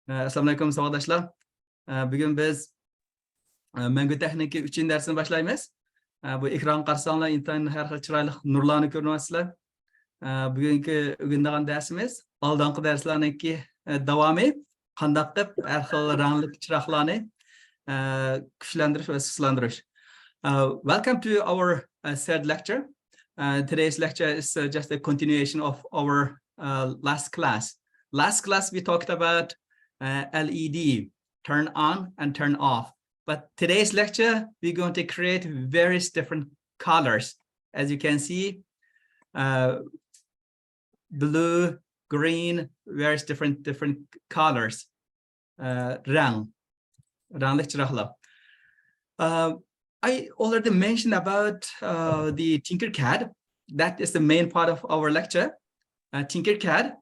Assalamu alaykum savatdoshlar. Bugun biz Mənggütəkniki 3-cü dərsini başlayırıq. Bu ekran qarşısında internet hər xil chiroyli nurlarni ko'ryapsizlar. Bugungi o'rganadigan darsimiz oldingi darslarniki davomi qanday qilib har xil rangli chiroqlarni kuchlantirish va siflantirish. Welcome to our third lecture. Today's lecture is just a continuation of our last class. Last class we talked about LED, turn on and turn off. But today's lecture, we're going to create various different colors. As you can see, blue, green, various different colors. Rang. I already mentioned about the Tinkercad. That is the main part of our lecture. Tinkercad,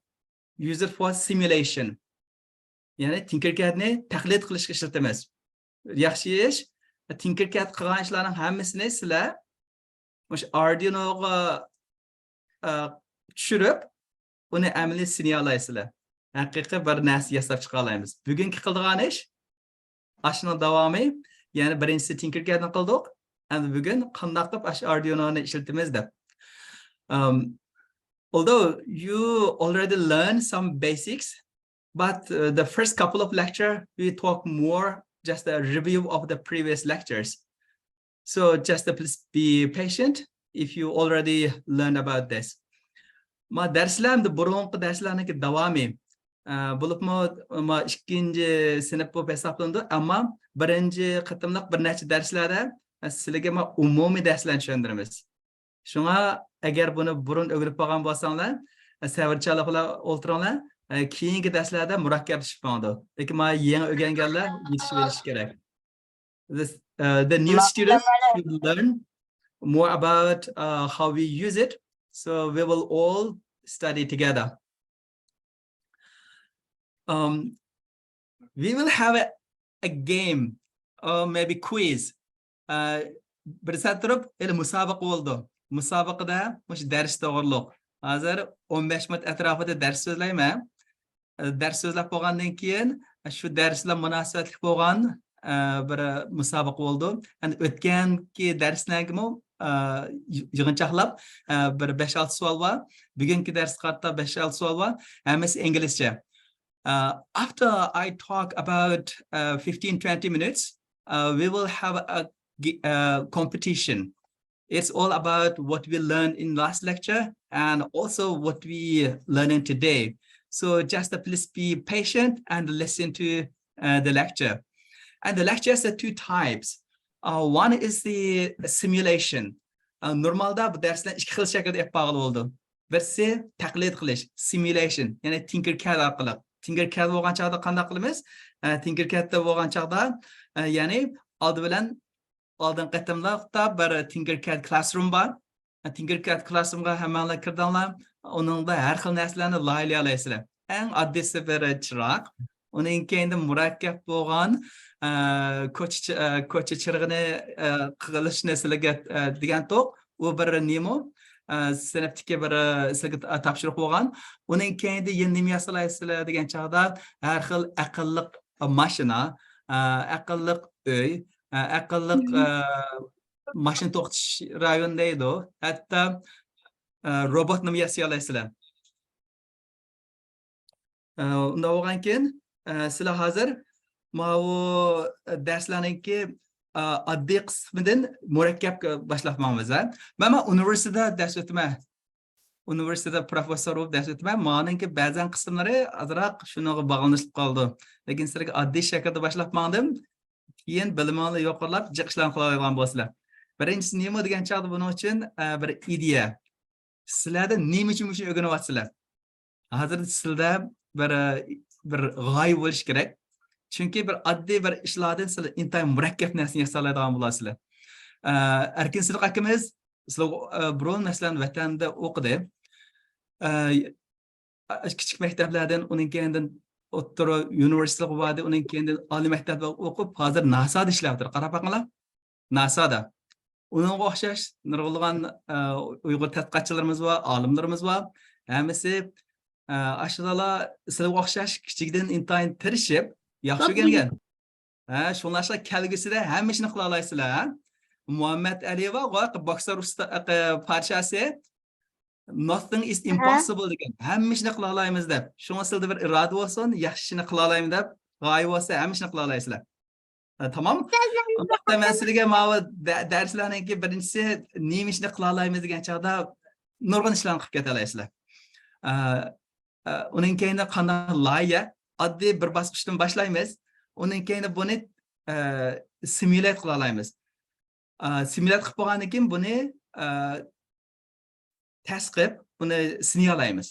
use it for simulation. Yani Tinkercad'ni taqlid qilishga ishlatamiz. Yaxshi ish. Tinkercad qilgan ishlarning hammasini sizlar o'sha Arduino'ga tushirib, uni amaliy sinay olasizlar. Haqiqiy bir narsa yasab chiqa olamiz. Bugungi qildigan ish ashuna davomi, ya'ni birinchisi Tinkercad'ni qildik, endi bugun qanday qilib ash Arduino'ni ishlatamiz deb. Although you already learned some basics, but the first couple of lectures, we talk more just a review of the previous lectures. So just please be patient if you already learned about this. Ma derslerimde burunqi derslarniki davomi. Bulupmu ma ikkinji sınıf bu hesaplandı ama birinci qatımlıq bir neçə derslərdə sizlərə ma umumi derslərni tushundiramiz. Şuna agar buni burun o'girib qolgan bo'lsanglar, savarchalab o'tiringlar. Keyingi darslarda murakkablashib qoladi. Lekin men yangi o'rganganlar yetishib olish kerak. The new students should learn more about how we use it, so we will all study together. We will have a game or maybe quiz. Bir satrib ele musobaqa bo'ldi. Musobaqada o'sha dars to'g'riliq. Hozir 15 minut atrofida dars so'zlayman. Ders so'zlab bo'lgandan keyin shu darslar munosabatli bo'lgan bir musobaqa bo'ldi. Endi o'tgangi darslarga yig'inchoqlab bir 5-6 savol bor. Bugungi dars qarta 5-6 savol bor. Hammasi inglizcha. After I talk about 15-20 minutes, we will have a competition. It's all about what we learned in last lecture and also what we learning today. So just please be patient and listen to the lecture. And the lectures are two types. One is the simulation. Normalda bu derslar ikki xil shaklda yapaqlı oldu. Birisi taqlid qilish, simulation, ya'ni Tinkercad orqali. Tinkercad bo'lgan chaqda qanday qilamiz? Tinkercadda bo'lgan chaqda, ya'ni oldin qatimlarda bir Tinkercad classroom bor. Tinkercad classroomga hammalar kirdinglar. Onunda har xil narsalarni loyihalay olasizlar. Eng oddiysi bir chiroq. Uning keyinda murakkab bo'lgan ko'cha chirig'ini qilishni sizlarga degan to'q. U bir nemo sinfdagi bir sizlarga topshiriq bo'lgan. Uning keyinda endi nima yasalasizlar degan chog'da har xil aqlli mashina, aqlli uy, aqlli mashina to'xtatish rayon deydi. Hatto robotni yasay olasizlar. Unda bo'lgan keyin sizlar hozir mana bu darslarniki oddiy qismidan murakkabga boshlabmiz. Men universitetda dars o'taman. Universitetda professor bo'lib dars o'taman. Meniki ba'zan qismlari azroq shunga bog'lanib qoldi. Lekin sizlarga oddiy shaklda boshlabmandim. Keyin bilimni yo'qolib, jiqishlarni qila olgan bo'lsizlar. Birinchisi nima degan chog'da buning uchun bir ideya. Sizlarda nima uchun o'rganyapsizlar? Hozir sizlarda bir g'oya bo'lish kerak. Chunki bir oddiy bir ishlardan sizlar intayin murakkab narsani yasay oladigan bo'lasizlar. Erkin Sidiq akamiz sizlar burun masalan vatanda o'qidi. Kichik maktablardan uning keyindan o'rta universitet bo'ldi, uning keyindan oliy maktabda o'qib, hozir NASAda ishlayapti. Qarab boqinglar. NASAda. Uningga o'xshash nurg'ulg'an Uyg'ur tadqiqotchilarimiz bor, olimlarimiz bor. Hammasi Aşılalar sizlarga o'xshash kichikdan intayin tirishib, yaxshi o'rgangan. Shunlarga kelgusida hamma ishni qila olasizlar. Muhammad Ali va boksar parchasi nothing is impossible degan. Hamma ishni qila olamiz deb. Shunga sizda bir iroda bo'lsin, yaxshi ishni qila olaymi deb, g'oya bo'lsa hamma ishni qila olasizlar. Tamam? Unda men sizlarga mana darslarningki birinchisi nima ishni qila olamiz degan chaqda nurg'un ishlarni qilib keta olasizlar. Uning keyinda qanday loyiha, oddiy bir bosqichdan boshlaymiz. Uning keyinda buni simulate qila olamiz. Simulate qilib bo'lgandan keyin buni test qilib, buni sinay olamiz.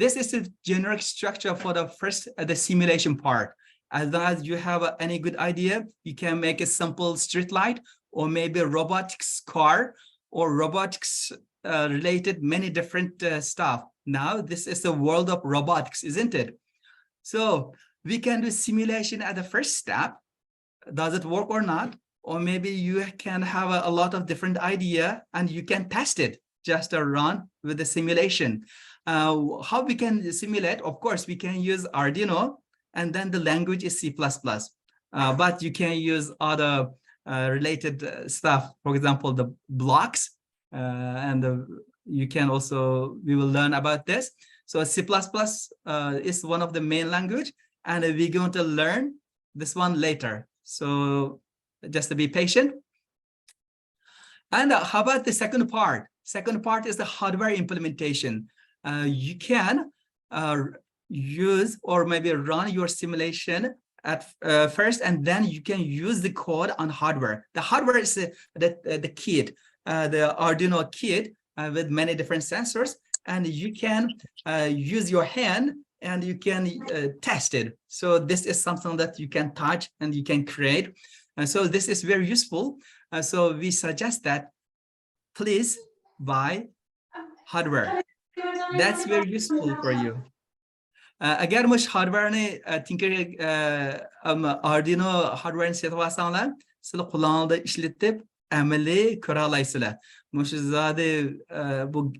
This is the generic structure for the first the simulation part. As long as you have any good idea, you can make a simple street light or maybe a robotics car or robotics related many different stuff. Now this is the world of robotics, isn't it? So we can do simulation at the first step. Does it work or not? Or maybe you can have a lot of different idea and you can test it just to run with the simulation. How we can simulate? Of course, we can use Arduino and then the language is C++. But you can use other related stuff. For example, the blocks you can also, we will learn about this. So C++ is one of the main language and we're going to learn this one later. So just to be patient. And how about the second part? Second part is the hardware implementation. You can use or maybe run your simulation at first, and then you can use the code on hardware. The hardware is the kit, the Arduino kit with many different sensors, and you can use your hand and you can test it. So this is something that you can touch and you can create. And so this is very useful. So we suggest that please buy hardware. That's very useful for you. Agar mush hardware'ni Tinker Arduino hardware'ni setib olsanglar, sizlar qo'lingizda ishlatib amaliy ko'ra olasizlar. Mush zodi bu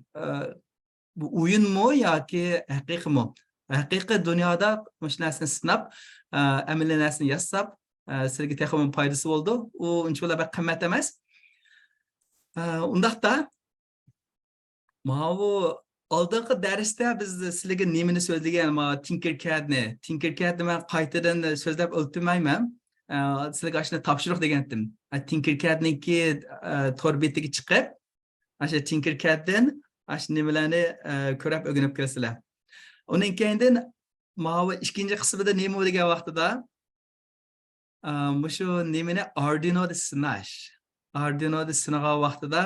o'yinmi yoki haqiqiymi? Haqiqiy dunyoda mush narsani sinab, amaliy narsani yasab, sizlarga texnik foydasi bo'ldi. U unchalik bir qimmat emas. Undaqda mana oldingi darsda biz sizlarga nimani so'zlagan, mana Tinkercadni men qaytadan so'zlab o'tmayman. Sizlarga shuni topshiriq degandim. Tinkercadniki tor betiga chiqib, o'sha Tinkercaddan shu nimalarni ko'rib o'rganib kirasizlar. Uning keyindan mana ikkinchi qismida nima degan vaqtida shu nimani Arduino'da sinash. Arduino'da sinagan vaqtida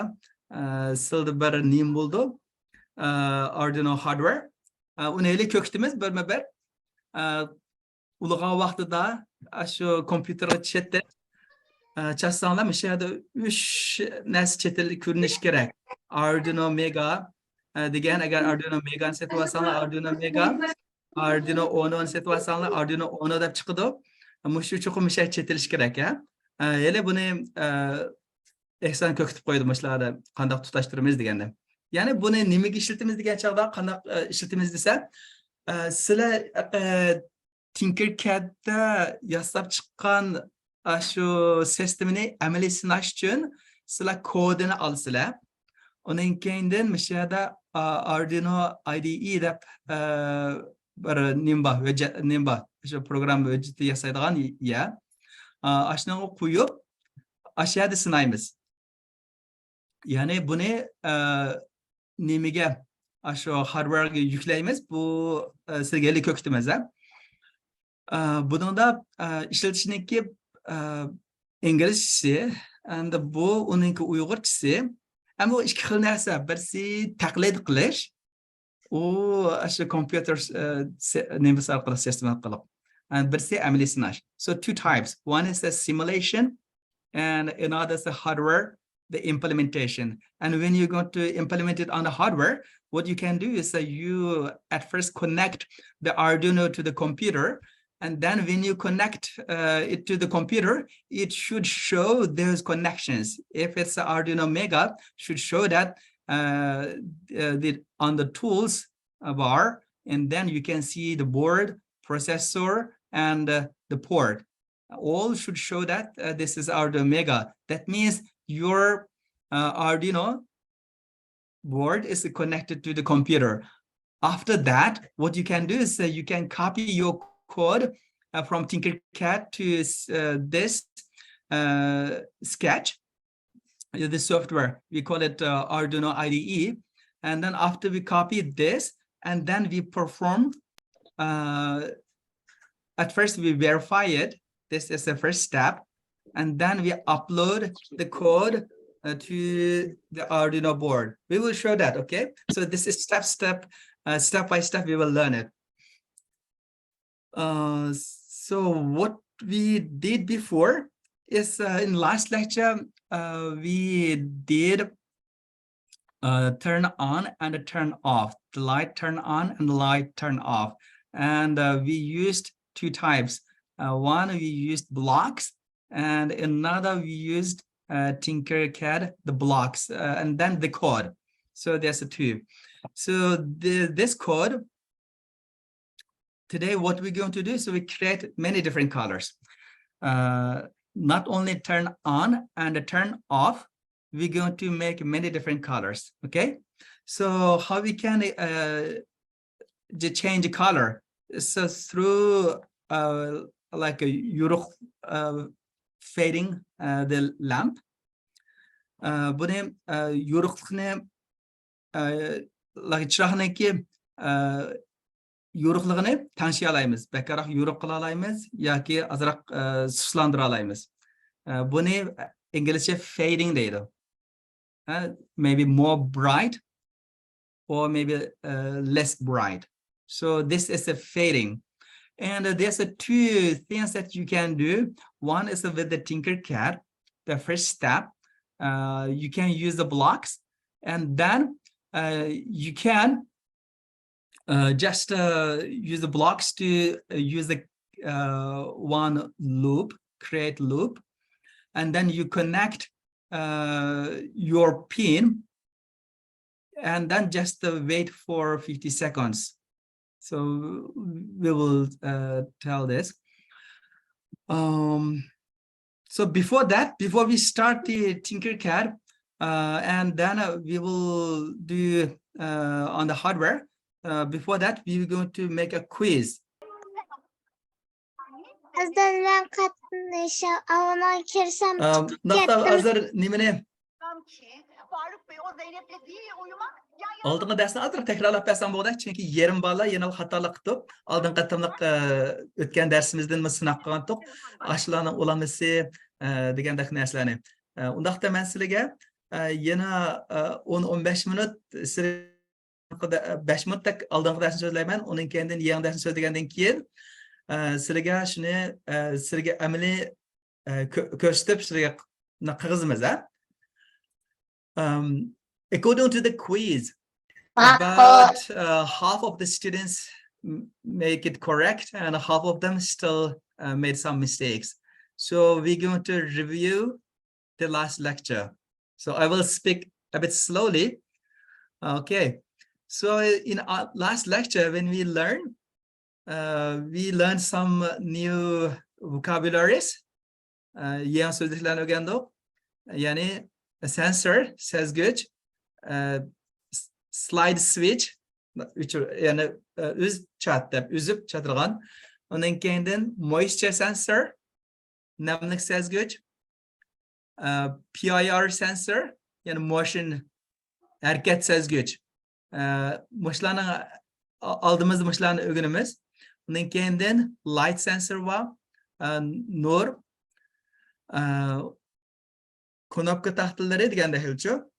sizda bir nim bo'ldi. Arduino hardware. Uni ele ko'kitimiz birma-bir. Ulg'an vaqtida shu kompyuterga chetda chassanglar, o'sha yerda 3 narsa chetilib ko'rinish kerak. Arduino Mega degan, agar Arduino Mega ni setib olsanglar, Arduino Mega, Arduino Uno ni setib olsanglar, Arduino Uno deb chiqadi. Mushu chuqur o'sha chetilish kerak, ha. Ele buni ehson ko'kitib qo'ydim o'shalarda qanday tutashtiramiz deganda. Ya'ni buni nimaga ishlatamiz degan chaqda qanday ishlatamiz desa, sizlar Tinkercadda yasab chiqqan shu sistemni amaliy sinash uchun sizlar kodini olsizlar. Uning keyindan o'sha yerda Arduino IDE deb bir nimba shu program hujjati yasaydigan ya. Ashnaga qo'yib, o'sha yerda sinaymiz. Ya'ni buni nimaga shu hardwarega yuklaymiz. Bu sizga ko'kitimiz, ha. Bunda ishlatishniki inglizchasi, endi bu uningki uyg'urchasi. Ammo ikki xil narsa. Birsi taqlid qilish, u shu kompyuter nimasi orqali sistem orqali. And birsi amaliy sinash. So two types. One is the simulation and another is the hardware, the implementation. And when you're going to implement it on the hardware, what you can do is that you at first connect the Arduino to the computer. And then when you connect it to the computer, it should show those connections. If it's an Arduino Mega, should show that on the tools, bar, and then you can see the board, processor, and the port. All should show that this is Arduino Mega. That means your Arduino board is connected to the computer. After that, what you can do is you can copy your code from Tinkercad to this Sketch, the software. We call it Arduino IDE. And then after we copy this, and then we perform, at first we verify it. This is the first step. And then we upload the code to the Arduino board. We will show that, okay? So this is step by step, we will learn it. So what we did before is in last lecture, we did turn on and turn off, the light turn on and the light turn off. And we used two types. One, we used blocks, and another we used Tinkercad, the blocks, and then the code. So there's the two. So this code, today what we're going to do, so we create many different colors. Not only turn on and turn off, we're going to make many different colors, okay? So how we can change the color? So through like a fading the lamp. Buni yoruqlikni chiroqniki yoruqligini tanishga olamiz. Bakkaroq yoruq qila olamiz yoki ozroq suslandira olamiz. Buni inglizcha fading deydi. Maybe more bright or maybe less bright. So this is a fading. And there's two things that you can do. One is with the Tinkercad, the first step. You can use the blocks, and then you can just use the blocks to use the one loop, create loop, and then you connect your pin, and then just wait for 50 seconds. So we will tell this. So before that, before we start the Tinkercad, and then we will do on the hardware. Before that, we are going to make a quiz. Aldığın dersini azıcık tekrarlap bersem bo'ladi, chunki yerim balla yana xatolik qilib, oldin qatimliq o'tgan darsimizdan sinab qolgandik. Ashlarni ulamisi degandek narsalarni. Undaqda men sizlarga yana 10-15 minut 5 minutlik oldingi darsni so'zlayman, undan keyin yangi darsni so'zlagandan keyin sizlarga shuni sizlarga amaliy ko'rsatib sizlarga qog'ozimiz. According to the quiz, about half of the students make it correct and half of them still made some mistakes. So we're going to review the last lecture. So I will speak a bit slowly. Okay. So in our last lecture, when we learned some new vocabularies. Yeni sözcüklerini öğrendik. Yani sensor, ses güç, slide switch, yani üzüp çatırgan. Onun kendinden moisture sensor, nemlik ses güç, PIR sensor, yani motion, hareket ses güç. Aldığımız mışlarını öğrenimiz. Onun kendinden light sensor var, nur, knopka taxtaları deganda hilchu.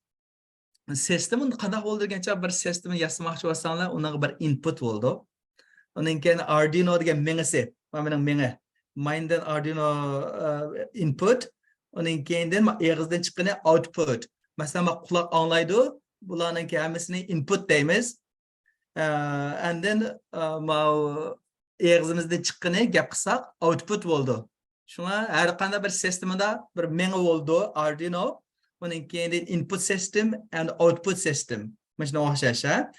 Sistemin qanday bo'ldi degancha bir sistemni yasamoqchi bo'lsanglar, uning bir input bo'ldi. Undan keyin Arduino degan mengisi, mening mengi. Maindan Arduino input, undan keyin eg'izdan chiqqani output. Masalan, quloq anglaydi, bularning hammasini input deymiz. And then eg'izimizdan chiqqani gap qilsak output bo'ldi. Shunga har qanday bir sistemda bir mengi bo'ldi Arduino. Undan keyin input system and output system. Mana o'xshash, ha?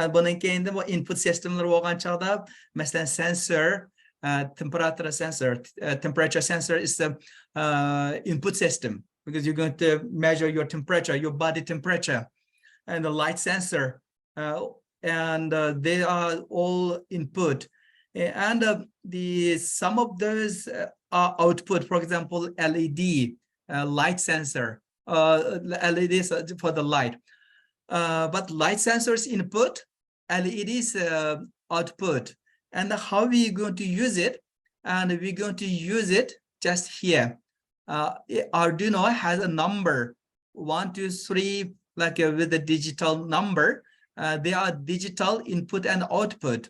Bundan keyin bu input systemlar bo'lgan chaqda, masalan sensor, temperature sensor is the input system because you're going to measure your temperature, your body temperature, and the light sensor, and they are all input, and some of those are output. For example, LED, light sensor, LEDs for the light, but light sensors input, LEDs output. And how we going to use it? And we're going to use it just here. Arduino has a number 1, 2, 3, like with a digital number. They are digital input and output.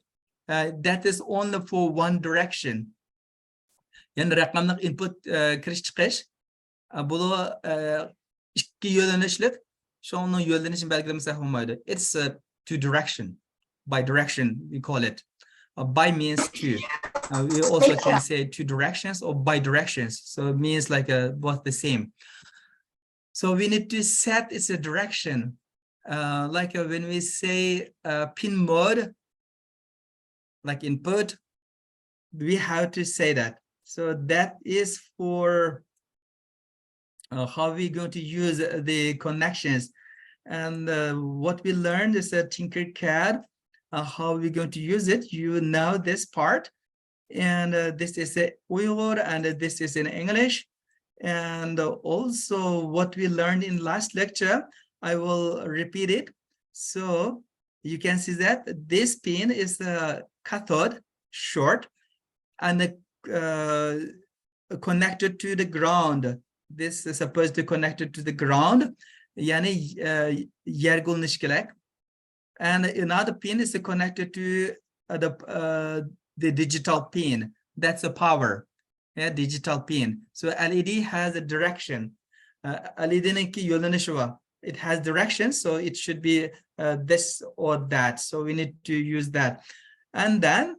That is only for one direction. Yani raqamliq input kirish chiqish bu ikki yo'linishlik, shuni yo'linishini belgilamasa bo'lmaydi. It's two direction, by direction we call it. By means two. We also can say two directions or bidirections. So it means like both the same. So we need to set its a direction. Like when we say pin mode, like input, we have to say that. So that is for how we're going to use the connections. And what we learned is a Tinkercad. How we're going to use it, you know this part, and this is a Uyghur, and this is in English. And also what we learned in last lecture, I will repeat it. So you can see that this pin is a cathode, short, and connected to the ground. This is supposed to connect it to the ground. Yani yergulnish kelak. And another pin is connected to the digital pin. That's the power, yeah, digital pin. So LED has a direction. LED it has direction, so it should be this or that. So we need to use that. And then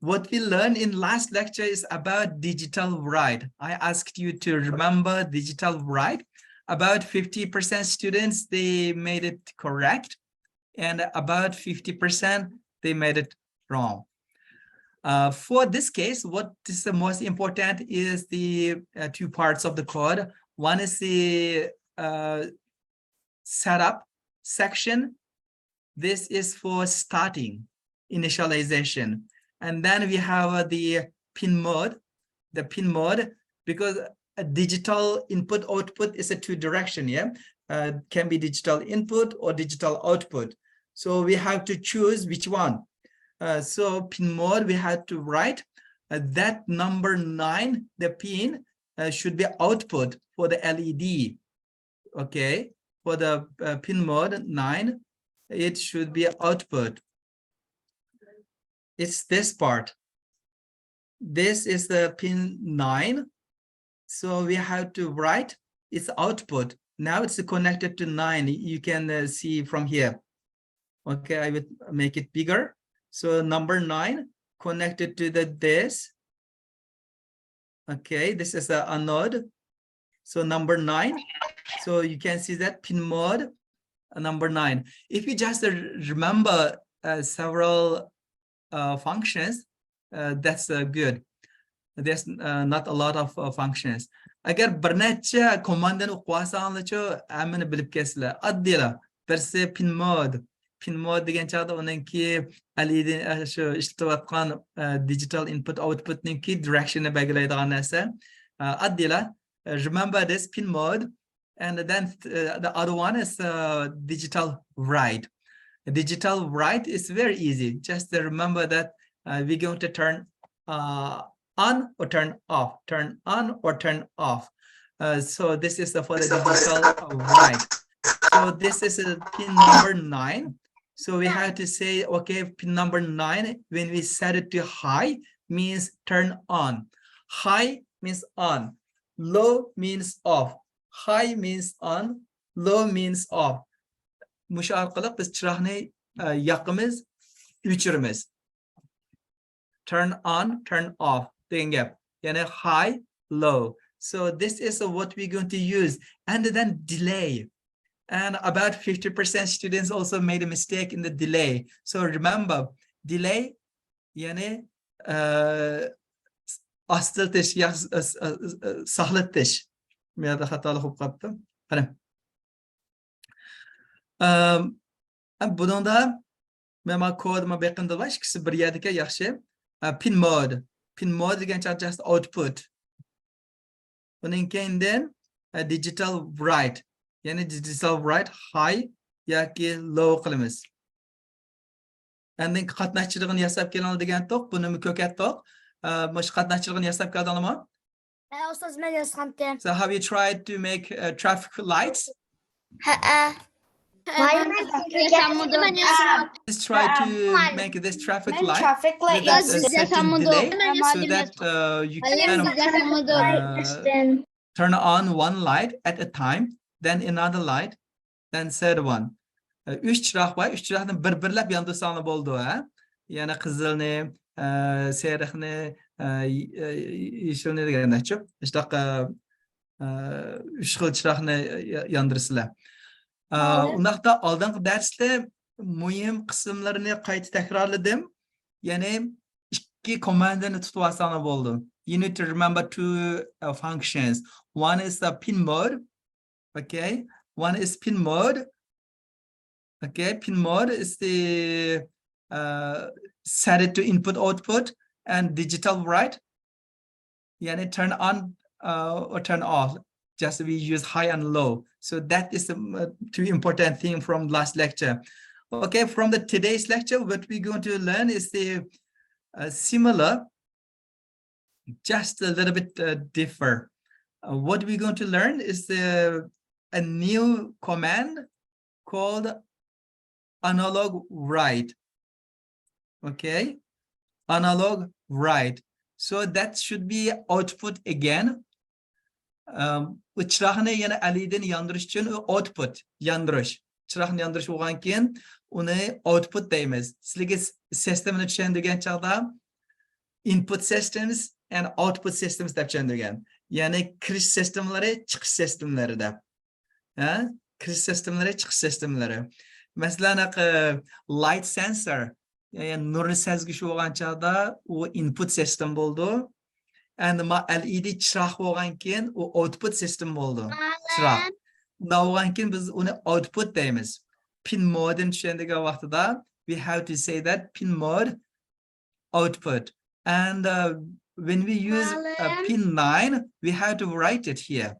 what we learned in last lecture is about digital write. I asked you to remember digital write. About 50% students, they made it correct. And about 50% they made it wrong. For this case, what is the most important is the two parts of the code. One is the setup section. This is for starting, initialization. And then we have the pin mode. The pin mode, because a digital input output is a two direction, yeah? Can be digital input or digital output. So we have to choose which one. So pin mode, we had to write that number 9, the pin should be output for the LED. Okay, for the pin mode 9, it should be output. It's this part. This is the pin 9. So we have to write its output. Now it's connected to 9. You can see from here. Okay, I would make it bigger. So number 9 connected to this. Okay, this is the anode. So number 9. So you can see that pin mode number 9. If you just remember several functions, that's good. There's not a lot of functions. Agar bir necha komandani o'qisanlarchi, amini bilib keslar. Addiylar. Birsi pin mode. Pin mode degan chaqda uningki LED shu ishlatayotgan digital input output ningki directionni belgilaydigan narsa. Addiylar. Remember this pin mode, and then the other one is digital write. Digital write is very easy. Just remember that we're going to turn on or turn off, turn on or turn off. So this is for the digital write. So this is pin number 9. So we have to say, okay, pin number 9, when we set it to high, means turn on. High means on. Low means off. High means on. Low means off. Mush orqali biz chiroqni yoqimiz, o'chiramiz. Turn on, turn off. Degan gap. Yani high, low. So this is what we're going to use. And then delay. And about 50% students also made a mistake in the delay. So remember, delay, yani astırtış, sağlıtış. Bir de hatalı hop kaptım. Bunun da men koduma beqinda var, ikkisi bir yerdagi yaxshi. Pin mode. Pin mode degan just output. Bundan keyin digital write. Yani digital write high yoki low qilamiz. Endi qatnashchiligini yasab keladi degan to'q, buni ko'kattoq. Mush qatnashchiligini yasab keladimi? Ustoz men yozgandim. So have you tried to make traffic lights? Let's try to make this traffic light with a certain delay so that you can turn on one light at a time, then another light, then third one. Üç chiroq var, üç chiroqni bir-birlab yondirsanlar bo'ldi, ha? Yana qizilni, sariqni, yeshilni degandachi. Shunaqa üç xil chiroqni yondirsizlar. Undaqda oldingi darsda muhim qismlarini qayta takrorladim. Ya'ni ikki komandani tutib olsanglar bo'ldi. You need to remember two functions. One is the pin mode. Okay. One is pin mode. Okay. Pin mode is the set it to input output and digital write. Yani turn on or turn off. Just we use high and low. So that is the two important thing from last lecture. Okay, from the today's lecture, what we're going to learn is the similar, just a little bit differ. What we're going to learn is a new command called analog write. Okay, analog write. So that should be output again. Chiroqni yana aliden yondirish uchun output yondirish. Chiroqni yondirish bo'lgan keyin uni output deymiz. Sizlarga sistemni tushundirgan chaqda input systems and output systems deb tushundirgan. Ya'ni kirish sistemlari, chiqish sistemlarida. Ha? Kirish sistemlari, chiqish sistemlari. Masalan, light sensor, ya'ni nurni sezgichi bo'lgan chaqda u input system bo'ldi. And LED chiroq bo'lgan keyin u output system bo'ldi. Chiroq. Undan bo'lgan keyin biz uni output deymiz. Pin mode ni tushunadigan vaqtida we have to say that pin mode output. And when we use pin 9, we have to write it here.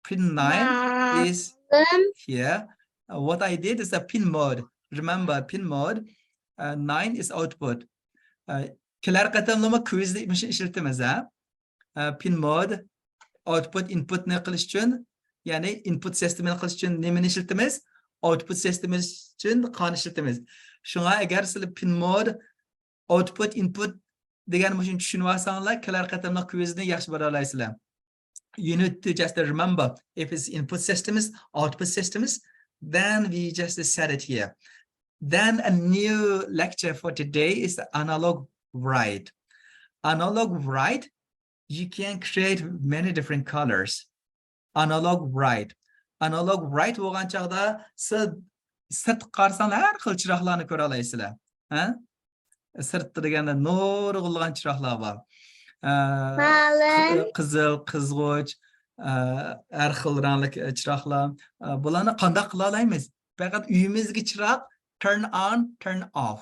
Pin 9 is here. What I did is a pin mode. Remember, pin mode 9 is output. Kelar qatamlama quizda ishlatamiz, ha? Pin mode output input ni qilish uchun, ya'ni input sistemini qilish uchun nimani ishlatamiz? Output sistemi uchun qani ishlatamiz. Shunga agar sizlar pin mode output input degan mashun tushunib olsanglar, kelar qatamda quizni yaxshi bera olasizlar. You need to just remember if it's input systems, output systems, then we just set it here. Then a new lecture for today is the analog write. Analog write, you can create many different colors. Analog write. Analog write bo'lgan chaqda sirt qarasanglar har xil chiroqlarni ko'ra olasizlar. Ha? Sirtda deganda nurg'ulg'an chiroqlar bor. Qizil, qizg'uch, har xil rangli chiroqlar. Bularni qanday qila olamiz? Faqat uyimizga chiroq turn on, turn off.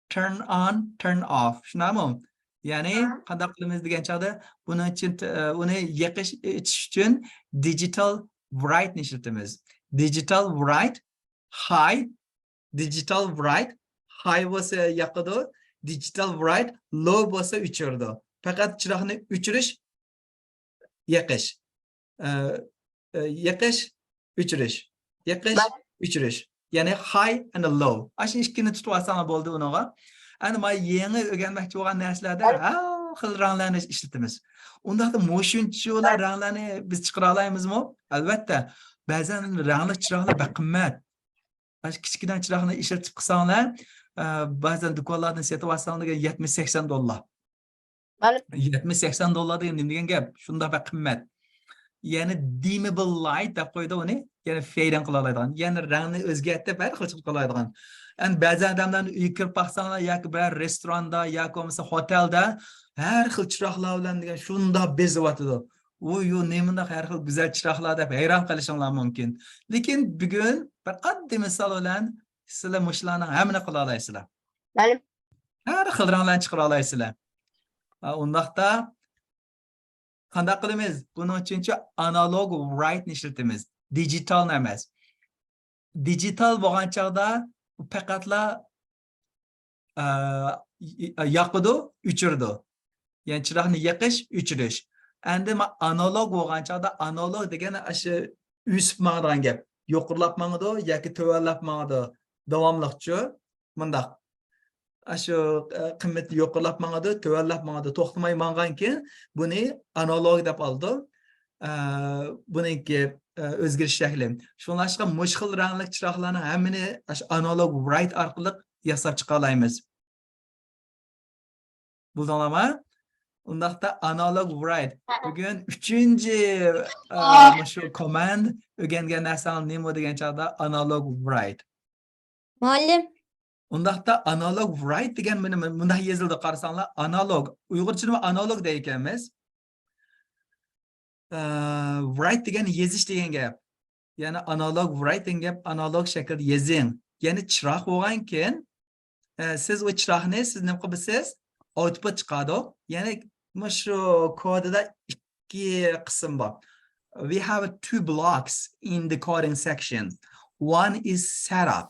Turn on, turn off. Shunami? Ya'ni qanday qilamiz degan chaqda buni uchun uni yoqish uchun digital write ni ishlatamiz. Digital write high, digital write high bo'lsa yoqadi, digital write low bo'lsa o'chirdi. Faqat chiroqni o'chirish, yoqish. Yoqish, o'chirish. Yoqish, o'chirish. Ya'ni high and low. Ashu ikkini tutib olsanglar bo'ldi unaqa. Ana men yangi o'rganmoqchi bo'lgan narsalarda xil ranglarni ishlatamiz. Undaqda mo'shunchilar ranglarni biz chiqara olamizmi? Albatta. Ba'zan rangli chiroqlar baqimmat. Bash kichkina chiroqni ishlatib qilsanglar, ba'zan do'konlardan sotib olsanglar $70-80. $70-80 degan nima degan gap? Shunda baqimmat. Yani dimmable light deb qo'ydi uni. Yani fade qila oladigan. Yani rangni o'zgartirib har xil qila oladigan. Yani ba'zi odamlarni uyga kirib baxsanglar yoki bir restoranda yoki bo'lmasa hotelda har xil chiroqlar bilan degan shundoq bezyotidi. Yo nemanda har xil go'zal chiroqlar deb hayron qolishinglar mumkin. Lekin bugun bir oddiy misol bilan sizlar mushlarning hammani qila olasizlar. Ma'lum. Har xil ranglarni chiqara olasizlar. Undaqda qanday qilamiz? Buning uchunchi analog write ishlatamiz. Digital emas. Digital bo'lgan chog'da faqatla yoqidi, o'chirdi. Ya'ni chiroqni yoqish, o'chirish. Endi analog bo'lgan chog'da analog degani shu o'sib mangdigan gap. Yo'qirlab mangdi yoki tovanlab mangdi. Davomliqchi mundaq. Shu qimmatni yo'qirlab mangdi, tovanlab mangdi, to'xtamay manggan keyin buni analog deb oldi. Buningki o'zgarish shakli. Shunlashqa mushkil rangli chiroqlarni hammani analog write orqali yasab chiqa olamiz. Buldinglarmi? Undaqda analog write. Bugun 3-chi shu command o'rgangan narsani nima degan chog'da analog write. Ma'lum. Undaqda analog write degan bunda yozildi qarasanglar, analog. Uyg'urchada analog deykanmiz. Write degan yozish degan gap. Ya'ni analog write degan gap analog shaklda yozing. Ya'ni chiroq bo'lgan keyin siz o chiroqni siz nima qilasiz? Output chiqadi. Ya'ni shu kodida ikki qism bor. We have two blocks in the coding section. One is setup.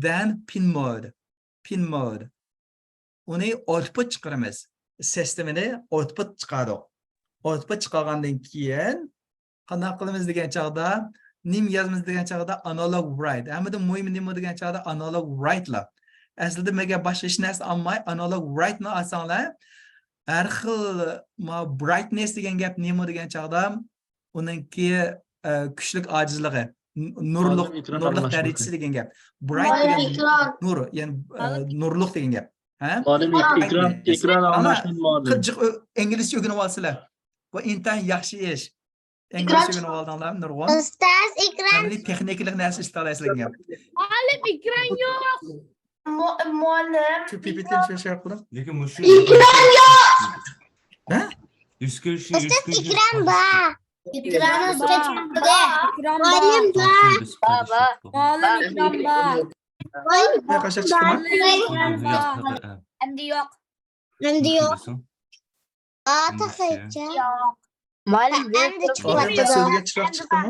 Then pin mode. Uni output chiqaramiz. Sistemini output chiqadi. Output chiqargandan keyin qanday qilamiz degan chog'da, nim yozamiz degan chog'da analog write. Hamda muhim nima degan chog'da analog write la. Aslida mega boshqa hech narsa olmay analog write ni olsanglar, har xil brightness degan gap nima degan chog'da uningki kuchlik ojizligi, nurliq darajasi degan gap. Bright degan nur, ya'ni nurliq degan gap. Ha? Ekran almashning ma'lum. Qiziq inglizcha o'rganib olsizlar. Bu intayin yaxshi ish. Inglizcha o'rganib oldinglarmi, Nurg'on? Ustoz, ekran. Hamda texnikalik narsa ishlaysizlar gap. Ma'lum, ekran yo'q. Muallim. Shu PPTni share qiling. Lekin mushu Ekran yo'q. Ha? Ustoz, ekran bor. Ekran ustiga chiqdi. Muallim bor. Muallim ekran bor. Qashaq chiqdimi? Endi yo'q. Endi yo'q. Taxaycha. Yo'q. Muallim endi chiqdi. Sizga chiroq chiqdimi?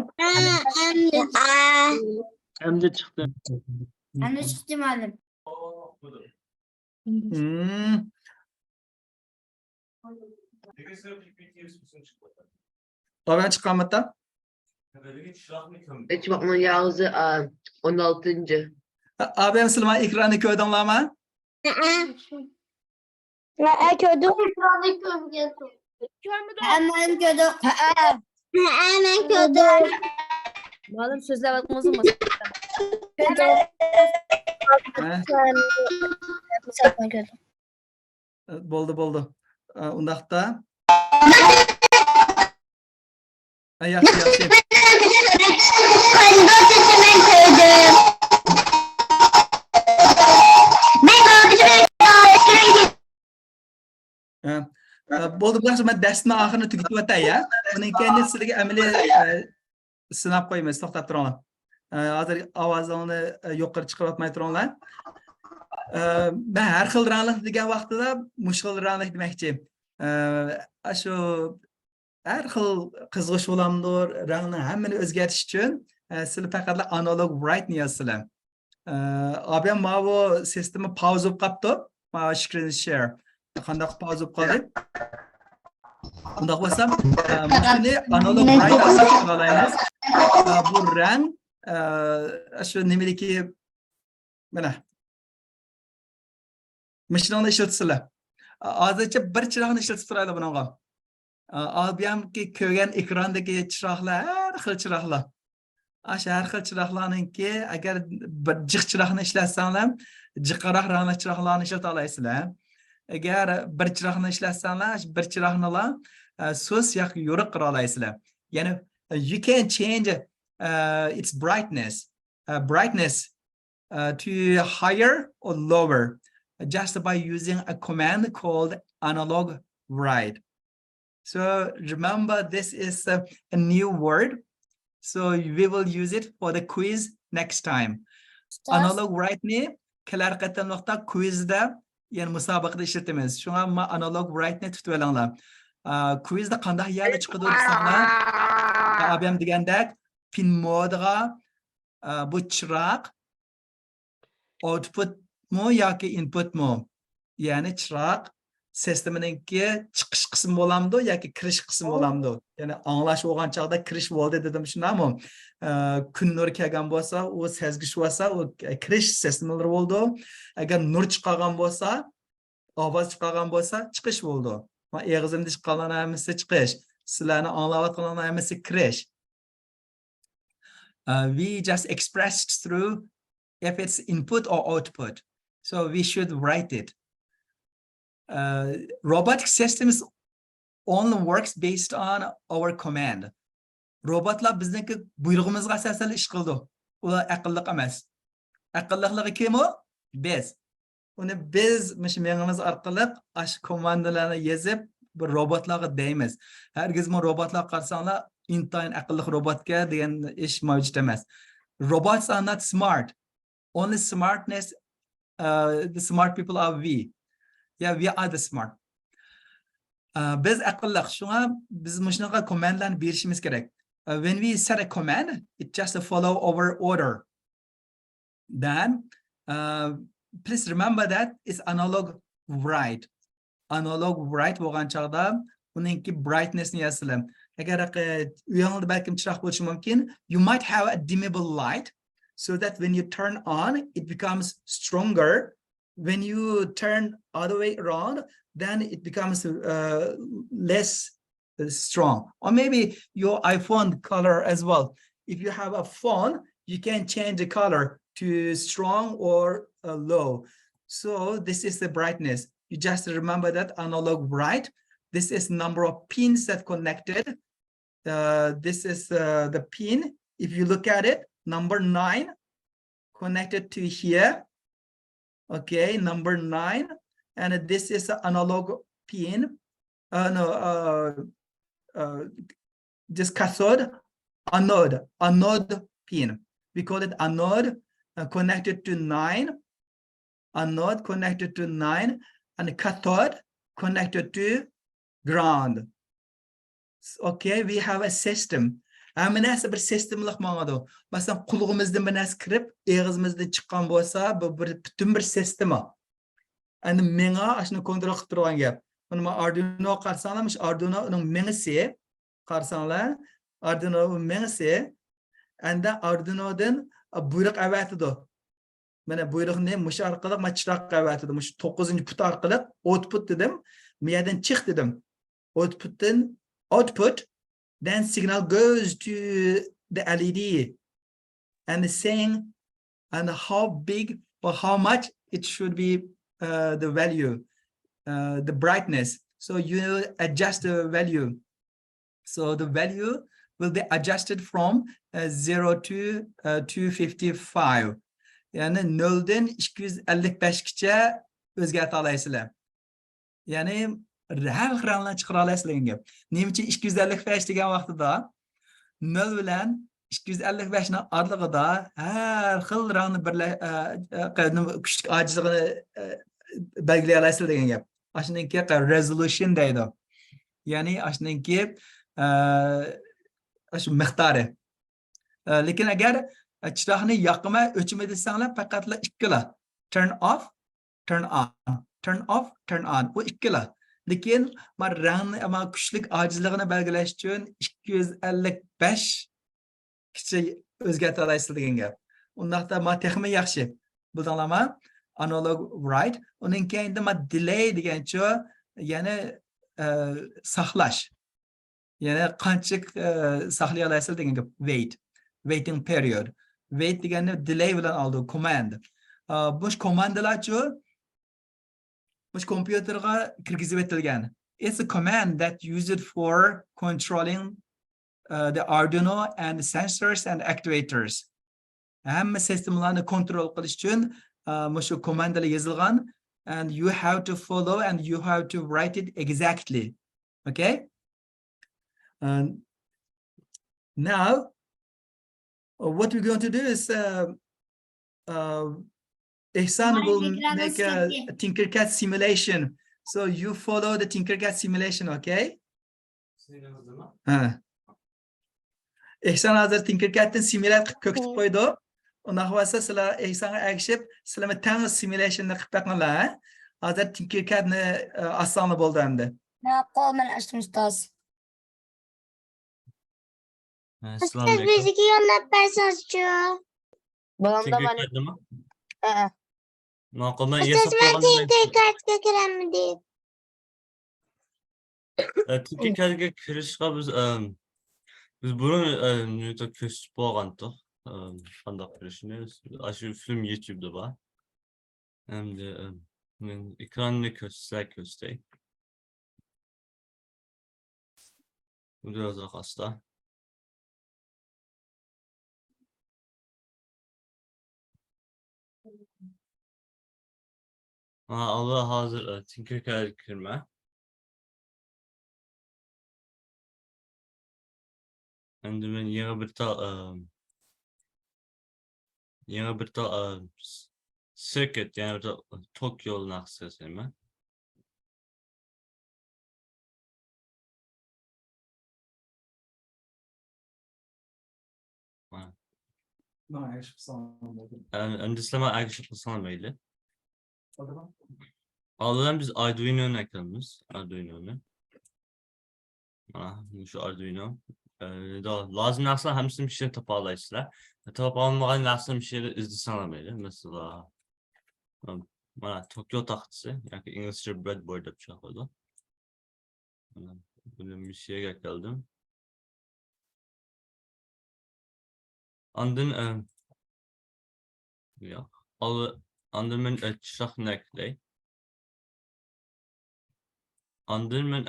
endi chiqdi. Endi chiqdi muallim. Qolgan chiqqanmi-da? Hiç bakma Yağız'ı 16. Abi sizlar ekronni ko'rdinglarmi? Ko'rdim. Hemen gördüm. Hemen gördüm. Malum sözler bakmazım. Bo'ldi. Undaqda. Yaxshi. Bo'ldi, yaxshi. Men darsning oxirini tugatib o'tay, ya. Bundan keyin sizlarga amaliy sinab qo'yamiz. To'xtab turinglar. Hozir ovozingni yuqori chiqarib turinglar. Ben har xil rangli degan vaqtida mushkil rangli demoqchi. Shu har xil qizg'ish bo'lamdir, rangni hammani o'zgartirish uchun sizlar faqat analog write ni yozsizlar. Abi mana bu sistema pause bo'lib qolibdi. Mana screen share. Qanday pause bo'lib qoldi? Unda bo'lsa, buni analog write asosida qo'llaymiz. Bu rang shu nimaliki mana Mishlarni ishlatsizlar. Hozircha bir chiroqni ishlatib turaylik bunga. Albiyamki ko'rgan ekrandagi chiroqlar har xil chiroqlar. Har xil chiroqlarningki agar bir jiq chiroqni ishlatsanglar, jiqaroq rangli chiroqlarni ishlata olasizlar. Agar bir chiroqni ishlatsanglar, bir chiroqnilar so'z yoki yo'riq qila olasizlar. Ya'ni you can change its brightness to higher or lower just by using a command called analog write. So remember, this is a new word. So we will use it for the quiz next time. Analog write ni kelar qatamliqda quizda, ya'ni musobaqada ishlatamiz. Shunga men analog write ni tutib olinglar. Quizda qanday yerda chiqadi desanglar, abam degandek pin modga bu chiroq output mo yoki input mo, ya'ni chiroq sisteminingki chiqish qismi bo'lamdi yoki kirish qismi bo'lamdi. Ya'ni anglash bo'lgan chaqda kirish bo'ldi dedim, shunami? Kun nur kelgan bo'lsa, u sezgish bo'lsa, u kirish sistemalari bo'ldi. Agar nur chiqqan bo'lsa, ovoz chiqqan bo'lsa, chiqish bo'ldi. Ma og'zimda chiqqanlar hammasi chiqish, sizlarni anglayotganlar hammasi kirish. We just expressed through if it's input or output. So we should write it. Robotic systems only works based on our command. Robotlar bizniki buyrug'imizga asosan ish qildi. Ular aqlli emas. Aqlliqligi kim u? Biz. Uni biz mishmiyimiz orqali ash komandalarni yozib bir robotlarga deymiz. Hargiz robotlar qarsanglar intayin aqlli robotga degan ish mavjud emas. Robots are not smart. Only smartness, the smart people are we. Yeah, we are the smart. Biz aqlliq, shunga biz shunaqa commandlarni berishimiz kerak. When we set a command, it just follow our order. Then, please remember that it's analog write. Analog write bo'lgan chaqda uningki brightness-ni yaslam. Agar uyingizda balkim chiroq bo'lishi mumkin, you might have a dimmable light so that when you turn on, it becomes stronger. When you turn other way around, then it becomes less strong. Or maybe your iPhone color as well. If you have a phone, you can change the color to strong or low. So this is the brightness. You just remember that analog bright. This is number of pins that connected. This is the pin. If you look at it, number 9 connected to here. Okay, number 9, and this is an analog pin. Just cathode, anode pin. We call it anode connected to 9, anode connected to 9, and cathode connected to ground. Okay, we have a system. Amnasi bir sistemlik ma'noda. Masalan, qulog'imizdan bir narsa kirib, og'zimizdan chiqqan bo'lsa, bu butun bir sistema. Endi menga shuni kontrol qilib turgan gap. Buni men Arduino qarsanglar, Arduino uning mengisi, qarsanglar, Arduino mengisi, endi Arduinodan buyruq avatidi. Mana buyruqni mush orqali men chiroq avatidi. Mush 9-put orqali output dedim. Men yerdan chiq dedim. Outputdan output, then signal goes to the LED and saying and how big or how much it should be the value, the brightness. So you adjust the value. So the value will be adjusted from 0 to 255. Yani 0'dan 255gacha o'zgartira olasizlar. Yani har xil ranglarni chiqara olasizlar degan gap. Nemacha 255 degan vaqtida 0 bilan 255 ning oralig'ida har xil rangni kuchli ojizligini belgilay olasizlar degan gap. Ashuniki resolution deydi. Ya'ni ashuniki shu miqdori. Lekin agar chiroqni yoqma o'chirma desanglar, faqatla ikkala turn off, turn on, turn off, turn on. Bu ikkala. Lekin men rangni ama kuchlik ojizligini belgilash uchun 255 kicha o'zgartira olasizlar degan gap. Undaqda men texmi yaxshi. Bildinglarmi? Analog write. Uning keyinda men delay degancha, ya'ni saqlash. Ya'ni qanchalik saqlay olasizlar degan gap. Waiting period. Wait degani delay bilan oldi, command. Bu komandalarchi mush kompyuterga kirgizib etilgan. it's a command that used for controlling the Arduino and the sensors and actuators. Hamma sistemlarni kontrol qilish uchun shu komandalar yozilgan, and you have to follow and you have to write it exactly. Okay? Now, what we're going to do is Ihsan will make a Tinkercad simulation. So you follow the Tinkercad simulation, okay? Ihsan hozir Tinkercad'dan simulate qilib ko'kitib qo'ydi. Undan bo'lsa sizlar Ihsanga ergishib, sizlar tang simulationni qilib taqinglar. Hozir Tinkercad'ni osonli bo'ldi endi. Qo'lman açtım ustoz. Assalomu alaykum. Bizga yo'llab bersangiz-chi. Balamda bana. Tinkercad'mi? Ha. Ma'qul, men Ustoz, yasab ben qo'ygandim. Tinkercad'ga kirammi deyip. Tinkercad'ga kirishga biz burun ko'rsatib qo'ygandik. Qanday kirishni shu film YouTube'da bor. Endi men ekranni ko'rsatay. Biraz hasta. Allah hazır Tinkercad kirme. Endi men yana bir circuit, yana bir Tokyo naqshasiyman. Endi sizlar agishib qilsam mayli. Oldin biz Arduino'ni ekanmiz. Arduino'ni. Shu Arduino. Lazım narsalar hamısını bir şey toparlaysizlar. Toparlanmagan narsa bir şeyler izlesanglar mayli. Mesela mana Tokyo taxtisi, yoki inglizcha breadboard deb chaqirdi. Buni bir şeyga keldim. Andın yo'q. Andın men chiroqni eklay. Andın men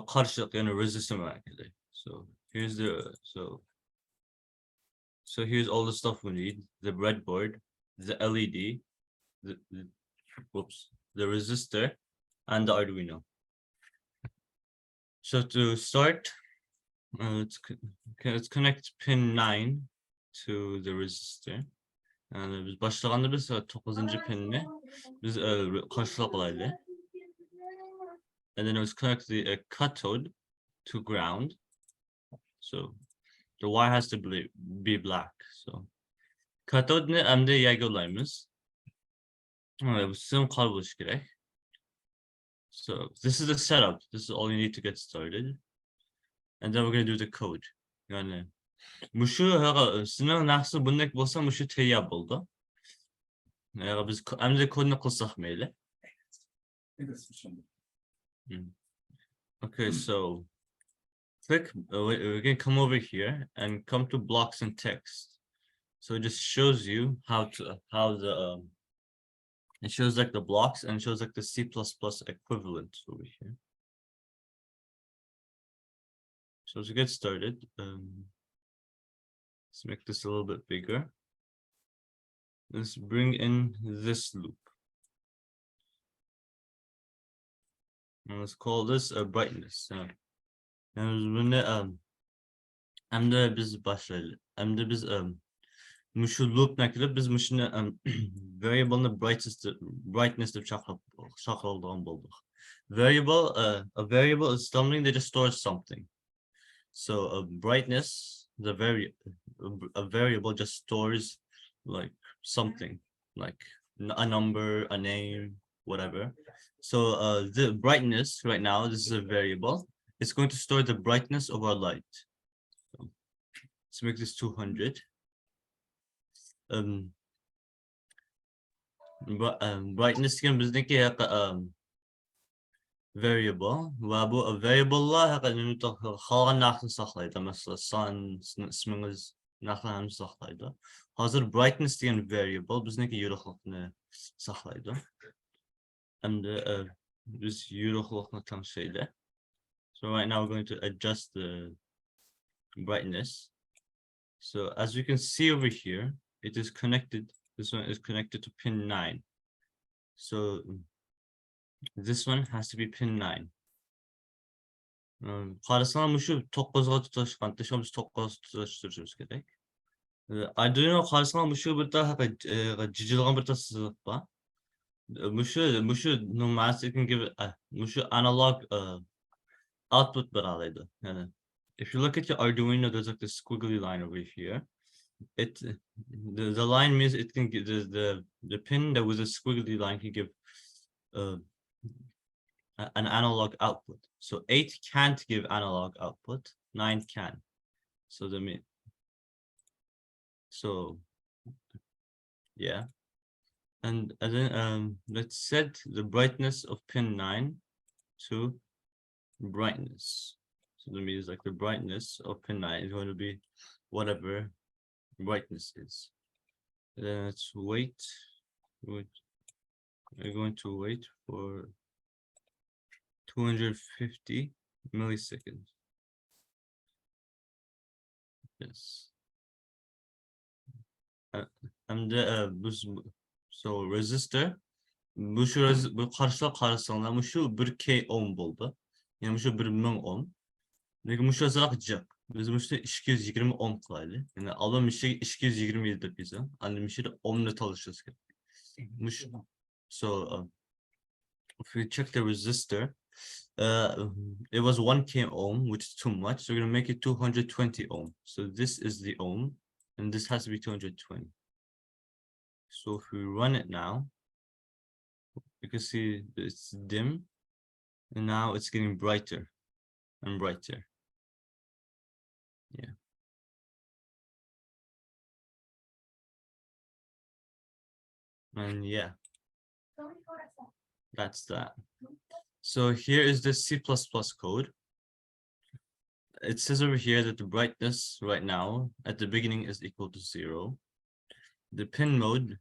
qarshilik, ya'ni resistor eklay. So here's all the stuff we need: the breadboard, the LED, the resistor, and the Arduino. So to start, let's connect pin 9 to the resistor. And biz başlaganda biz 9-cı pinni biz qarşılıq qılaylı. And then let's connect the cathode to ground. So the wire has to be black. So cathode ne əmdə yayılayımız. Bu sim qalbılış gerek. So this is the setup. This is all you need to get started. And then we're going to do the code. Yani şu sınav naqsı bundak bolsa şu teyap oldu. Eğer biz əmdə kodunu qılsaq meyli. Okay, so click. We can come over here and come to blocks and text. So it just shows you it shows like the blocks and shows like the C++ equivalent over here. So to get started, let's make this a little bit bigger. Let's bring in this loop. And let's call this a brightness. And when biz başlayalım. Biz şu loop nakilip biz müşüne variable'ın brightness deb chaqiradigan bo'ldik. A variable is something that just stores something. So a brightness, a variable just stores like something, like a number, a name, whatever. So the brightness right now, this is a variable. It's going to store the brightness of our light. So let's make this 200. Brightness again bizdeki variable. Ve bu variable'lar xalqan narxını saxlaydı. Mesela san isminiz narxlarını saxlaydı. Hazır brightness degan variable bizdeki yorug'liqni saxlaydı. Hem de Biz yorug'liqni tanishayli. So right now we're going to adjust the brightness. So as you can see over here, it is connected. This one is connected to pin 9. So this one has to be pin 9. Qarasam shu 9ga tutashgan, biz 9ga tutashtirishimiz kerak. Arduino qarasam shu bir tarafa jijilgan bir tasdiq bor. Mushu normality can give mushu analog output beralaydi. Yani if you look at your Arduino, there's like this squiggly line over here. The line means it can give the pin that was a squiggly line can give an analog output. So 8 can't give analog output, 9 can. So yeah. And then let's set the brightness of pin 9 to brightness. So that means like the brightness of pin 9 is going to be whatever brightness is. Then let's wait. We're going to wait for 250 milliseconds. Yes. And so resistor bu qarshilab qarasanlar shu 1k ohm bo'ldi. Ya'ni shu 1000 ohm. Lekin shu azroq jiq. Biz shu 220 ohm qilaylik. Ya'ni oldin 220 deb yozam. Endi shu ohmni tanishimiz kerak. So if we check the resistor, it was 1k ohm, which is too much. So we're going to make it 220 ohm. So this is the ohm, and this has to be 220. So if we run it now, you can see it's dim, and now it's getting brighter and brighter. Yeah. And yeah, that's that. So here is the C++ code. It says over here that the brightness right now at the beginning is equal to 0. The pin mode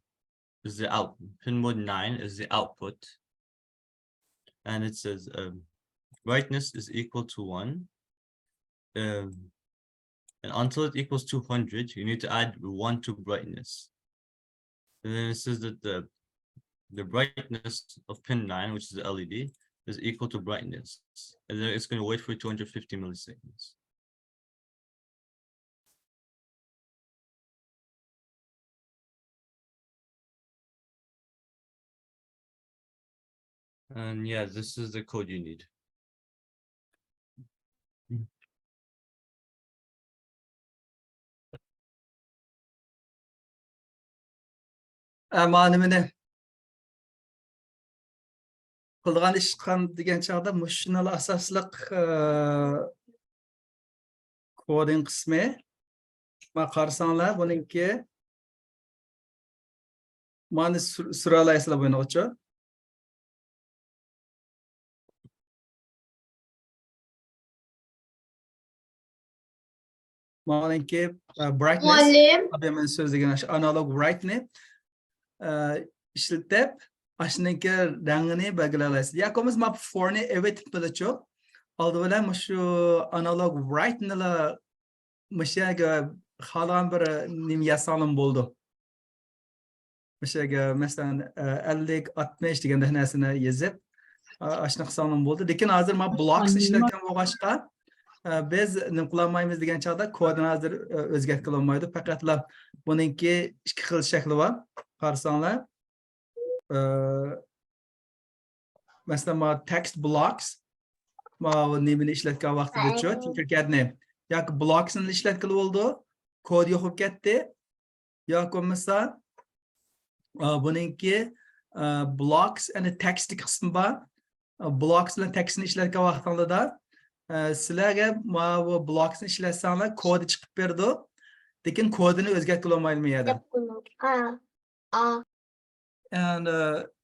is the output. Pin mode 9 is the output. And it says brightness is equal to 1. And until it equals 200, you need to add 1 to brightness. And then it says that the brightness of pin 9, which is the LED, is equal to brightness. And then it's going to wait for 250 milliseconds. And yeah, this is the code you need. Manimini qilgan ish qan degan chog'da shunal asosliq koding qismi. Ma qarasanglar buningki mani suralaysizlar buni-chi. Maningki brightness men so'zlagan analog brightness ishlatib ashuniki rangini belgilaysiz. Yoki map 4 ni evet bilachu. Oldi bilan shu analog brightnesslar mishaga xalan bir nim yasalım bo'ldi. Mishaga masalan 50 60 degan narsani yozib ashuna qilsam bo'ldi. Lekin hozir men blocks ishlatgan bo'lg'achqa biz nim qilmaymiz degan chog'da kodni hozir o'zgartirib olmaydi. Faqatla buningki ikki xil shakli bor. Qarasanglar mesela text blocks nimani ishlatgan vaqtida tinkerkadni yoki blocksni ishlatgan bo'ldi, kod yo'qib ketdi, yoki bo'lmasa buningki blocks and text qismi bor. Blocks bilan textni ishlatgan vaqtingizda sizlarga bu blocksni ishlatsanglar kodi chiqib berdi, lekin kodini o'zgartira olmaydi. And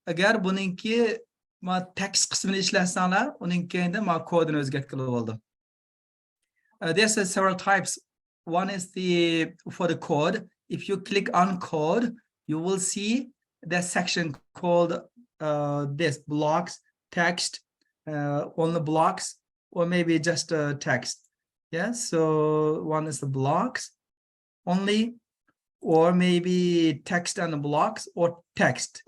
agar buningki text qismini ishlatsanglar, uning keyinda kodini o'zgartirib oldi. There's several types. One is for the code. If you click on code, you will see that section called this blocks, text, only blocks, or maybe just text. Yeah, so one is the blocks only, or maybe text and blocks, or text.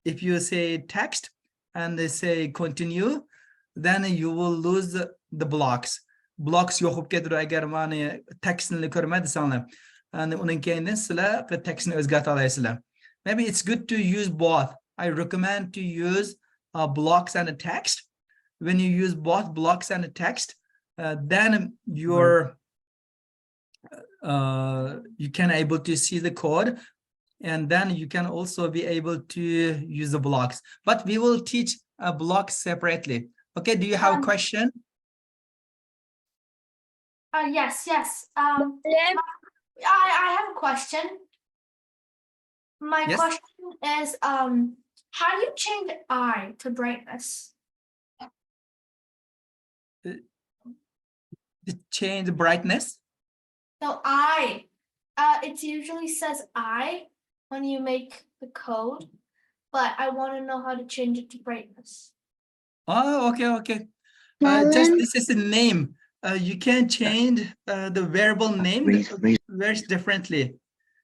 If you say text and they say continue, then you will lose the blocks. Blocks yo'q bo'lib ketadi agar mani tekstni ko'rmadinglar. And undan keyin sizlar tekstni o'zgartira olasizlar. Maybe it's good to use both. I recommend to use blocks and a text. When you use both blocks and a text, then you can able to see the code, and then you can also be able to use the blocks. But we will teach blocks separately. Okay, do you have a question? Yes. I have a question. My Yes. question is, how do you change I to brightness? Change the brightness. So it usually says I when you make the code, but I want to know how to change it to brightness. Oh, okay. Just this is a name. You can change the variable name very differently.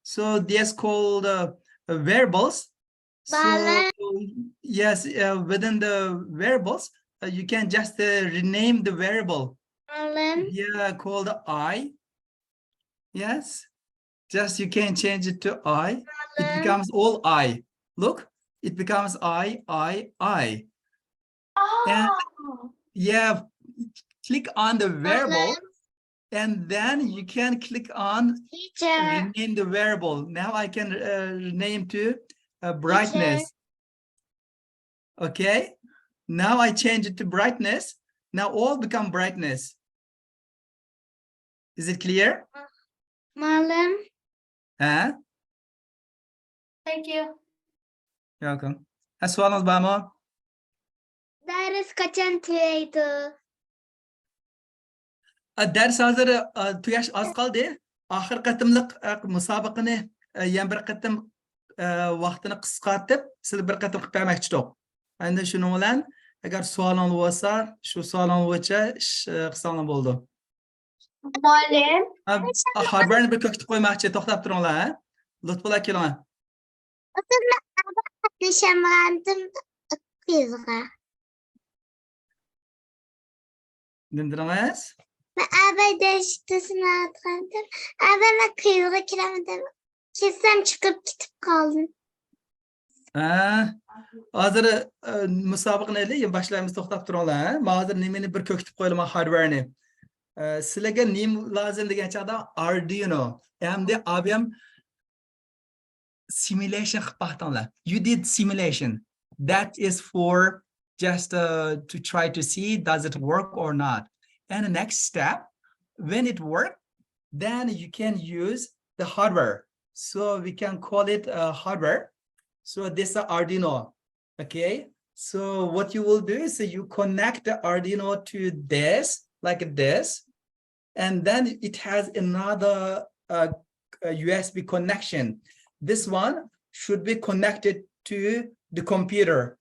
So there's called variables. So yes, within the variables, you can just rename the variable. Yeah, called I. Yes, just you can change it to I. It becomes all I. Look, it becomes I. And Oh, yeah, click on the variable, and then you can click on Teacher. rename the variable. Now I can rename to brightness. Okay, now I change it to brightness. Now all become brightness. Is it clear? Malum. Huh? thank you. You're welcome. Sualınız var mı? Ders kaçan tüyeydi? Ders hazır tuyash az qoldi. Oxir qatimliq musobaqani yana bir qatim vaqtini qisqartib, sizlar bir qatim qilib bermoqchi edik. Endi shuning bilan agar savolingiz bo'lsa, shu savolingiz bo'yicha ish qilsanglar bo'ldi. Malum. Xabarni bir ko'kitib qo'ymoqchi, to'xtab turinglar. Lutfullah keling. Nişanlandım kızga. Dindiringiz? Ben abi dersini atkandım. Abi ben kızga kiremedim. Kessem çıkıp gidip kaldım. Hozir musobaqani boshlaymiz, to'xtab turinglar. Men hozir nimani bir ko'kitib qo'yaman hardwareni. Sizlarga nim lozim degan chaqda Arduino hamda ABM simulation qilib baxtinglar. You did simulation. That is for just to try to see does it work or not. And the next step, when it works, then you can use the hardware. So we can call it hardware. So this is Arduino. Okay. So what you will do is you connect the Arduino to this, like this, and then it has another USB connection. This one should be connected to the computer.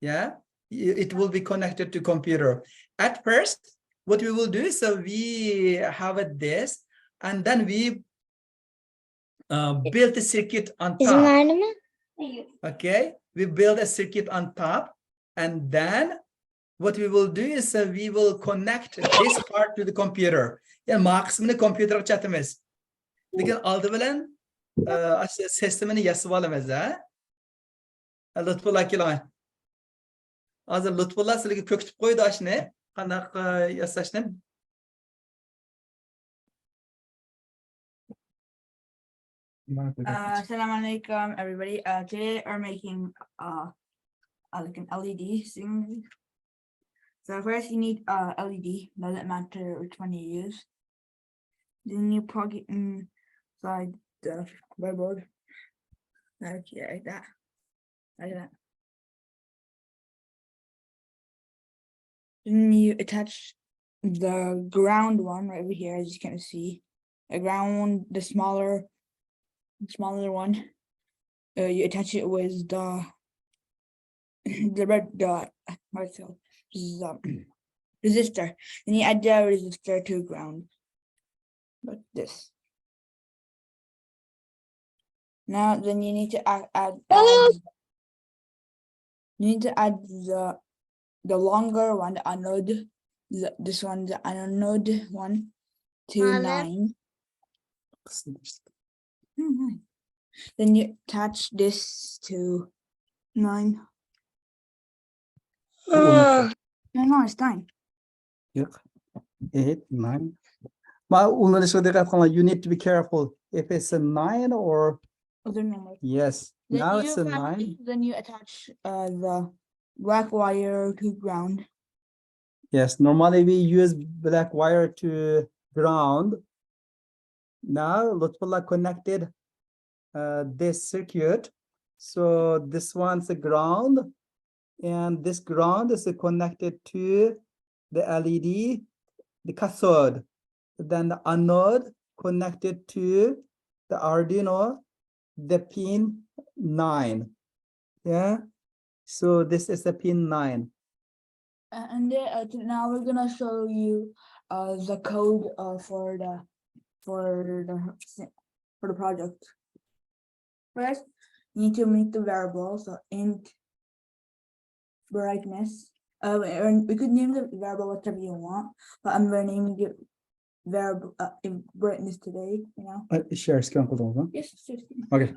Yeah, it will be connected to computer. At first, what we will do is we have this, and then we build a circuit on İzin top. verdi mi? Okay, we build a circuit on top, and then what we will do is we will connect this part to the computer. Yani maksimini computer chatimiz. Lekin oldi bilan sistemini yasab olamiz ha. Lutfullah keling. Hozir Lutfullah sizlarga ko'kitib qo'ydi ashni, qanaqa yasashni. Assalamu alaikum, everybody. Today we're making like an LED thing. So first you need LED. Doesn't matter which one you use. Then you plug it inside the breadboard. Okay, like that. Like that. Then you attach the ground one right over here, as you can see. The ground one, the smaller one. You attach it with the the red dot, what's it called? This is, resistor. Then you add the resistor to ground. Like this. Now then you need to add you need to add the longer one, the anode, this one, the anode one to Anode. 9. Then you attach this to 9. No, it's 9. Yo'q. 8, 9. You need to be careful if it's a 9 or Other numbers. yes. Then Now you it's a attach- 9. Then you attach the black wire to ground. Yes, normally we use black wire to ground. Now Lutfullah connected this circuit. So this one's a ground, and this ground is connected to the LED, the cathode. Then the anode connected to the Arduino, the pin 9. Yeah. So this is the pin 9. And then, now we're gonna show you the code for the project. First, you need to make the variable, so int brightness. We could name the variable whatever you want, but I'm gonna name the variable in brightness today. You know. Share screen qildingizmi? Yes. Yes. Okay.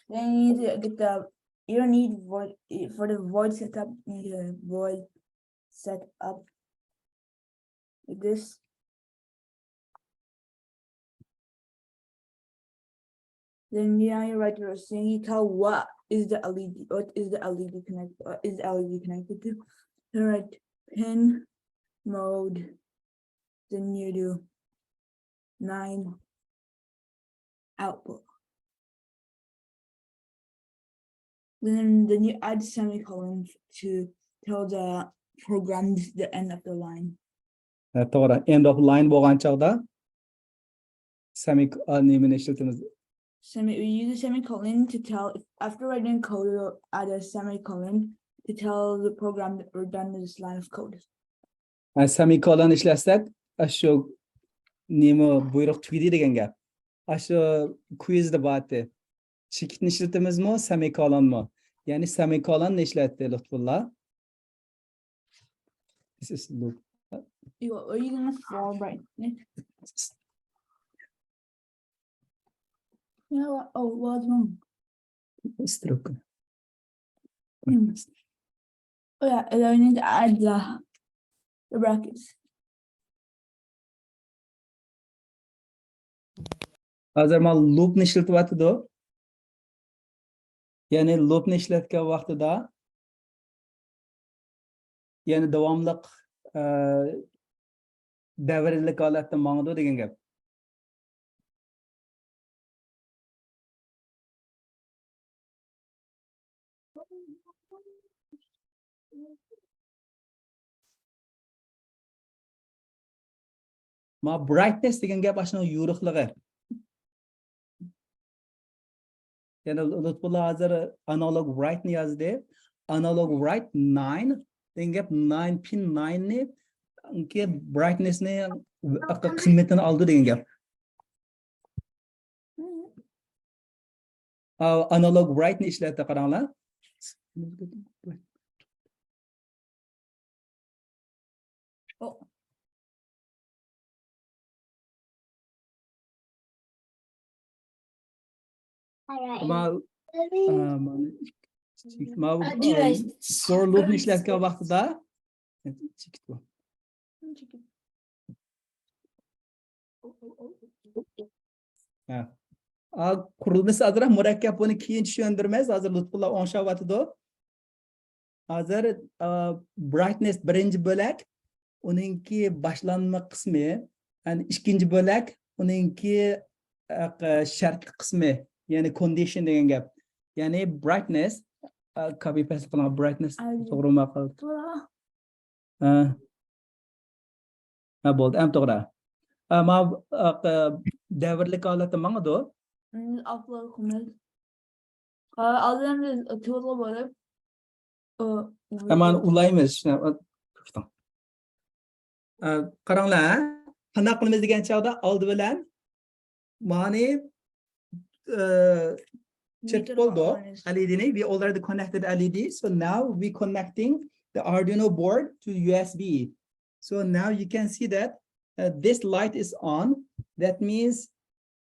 Then you need to get the. You don't need void for the void setup. You need a void set up like this. Then you write your thing. You tell what is the LED connected to. You write pin mode. Then you do 9 output. Then you add semicolons to tell the program the end of the line. To'g'ri. End of line bo'lgan chog'da nimani ishlatamiz? We use a semicolon to tell after writing code, we'll add a semicolon to tell the program that we're done with this line of code. Semicolon ishlatsak, shu nima buyruq tugadi degan gap. Shu quizda bo'tdi. Chekitni ishlatamizmi, semicolonmi? Ya'ni semicolonni ishlatdi Lutfullah. This is loop. We're using a for brightness. You know what? Oh, what's wrong? Stroke. Oh yeah, and I need to add the brackets. Hozir men loopni ishlatyapti-da. Ya'ni loopni ishlatgan vaqtida ya'ni davomliq davrlik holatda mangdi degan gap. Ma brightness degan gap ashuna yo'riqligi. Yani Lutfullah hozir analog bright ni yozdi. Analog bright 9 degan gap 9 pin 9 ni unga brightness ni qismatini oldi degan gap. Analog bright ni ishlatdi qaranglar. Oh. For loop ni ishlatgan vaqtida qurilmasi azroq murakkab, buni keyin tushundirmaymiz. Hozir Lutfullah o'ngshayotdi. Hozir brightness birinchi bo'lak, uningki boshlanma qismi, yani ikkinchi bo'lak, uningki shart qismi, ya'ni condition degan gap. Ya'ni brightness copy paste qiling, brightness to'g'rimi qildi. Bo'ldi, ham to'g'ri. Ma davrlik holatda mangdi. Upload comment. I'll then total whatever. Aman ulaymiz. Qaranglar, qanday qilamiz degan chog'da oldi bilan mani check bo'ldi. LED we already connected LED, so now we connecting the Arduino board to USB. So now you can see that this light is on. That means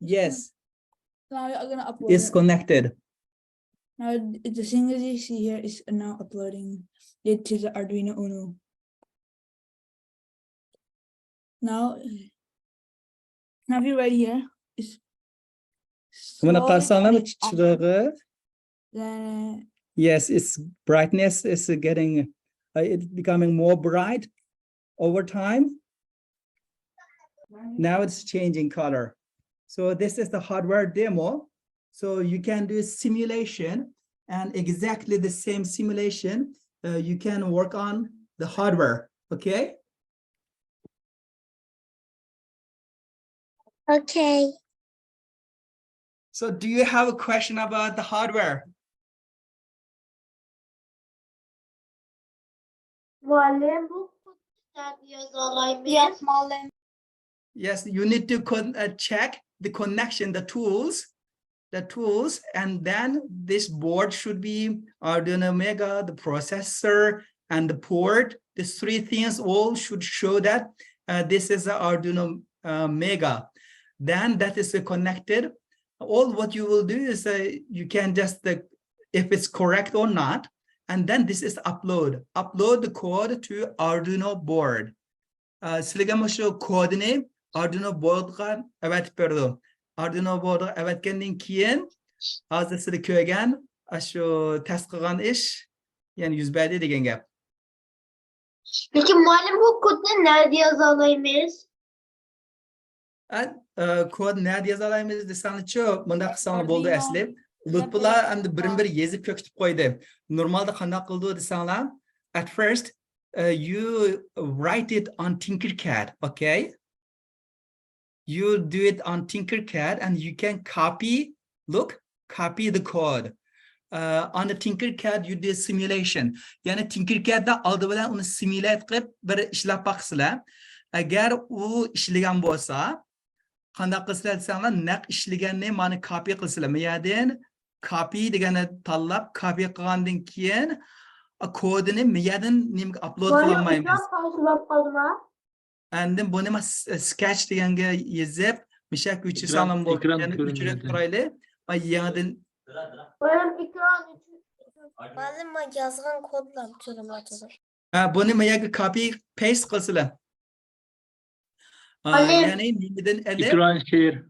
yes, Now you're gonna upload it's it. connected. Now the thing that you see here is now uploading it to the Arduino Uno. Now if you're right here, it's Mana slowly qarasanglar coming up. chirog'i, Then yes, its brightness is getting it's becoming more bright over time. Now it's changing color. So this is the hardware demo. So you can do simulation, and exactly the same simulation you can work on the hardware. Okay. Okay. So do you have a question about the hardware? Muallim bu yazılayım. Yapmalım. Yes, you need to check the connection, the tools, and then this board should be Arduino Mega, the processor, and the port. These three things all should show that this is an Arduino Mega. Then that is connected. All what you will do is you can just, if it's correct or not, and then this is upload the code to Arduino board. Sizlarga shu kodini Arduino boardga avatib berdi. Arduino boardga avatgandan keyin hozir sizlar ko'rgan shu test qilgan ish yani yuz berdi degan gap. Peki muallim bu kodunu nerede yazılayız? Kod nerede yozalaymiz desangchi, bunda qilsanglar bo'ldi asli. Lutfular endi birin-bir yezib ko'kitib qo'ydi. Normalda qanday qildi desanglar, at first you write it on Tinkercad, okay? You do it on Tinkercad and you can copy the code. On the Tinkercad you do simulation. Yani Tinkercadda oldi bilan uni simulate qilib bir ishlab baqsizlar. Agar u ishlagan bo'lsa, qanday qilsizlar desanglar, naq ishlaganni mana copy qilsizlar. Miyadin copy degani tanlab, copy qilgandan keyin kodini miyadin nimga upload qilolmaymiz. Endi buni sketch deganga yezib, mishak o'chirsanlar bo'ldi. Yani o'chirib turayli. Va yangidan Muallim yazgan kodlar çözümlatıdır. buni miyaga copy paste qilsizlar. Yani nimadan elib Ekran share.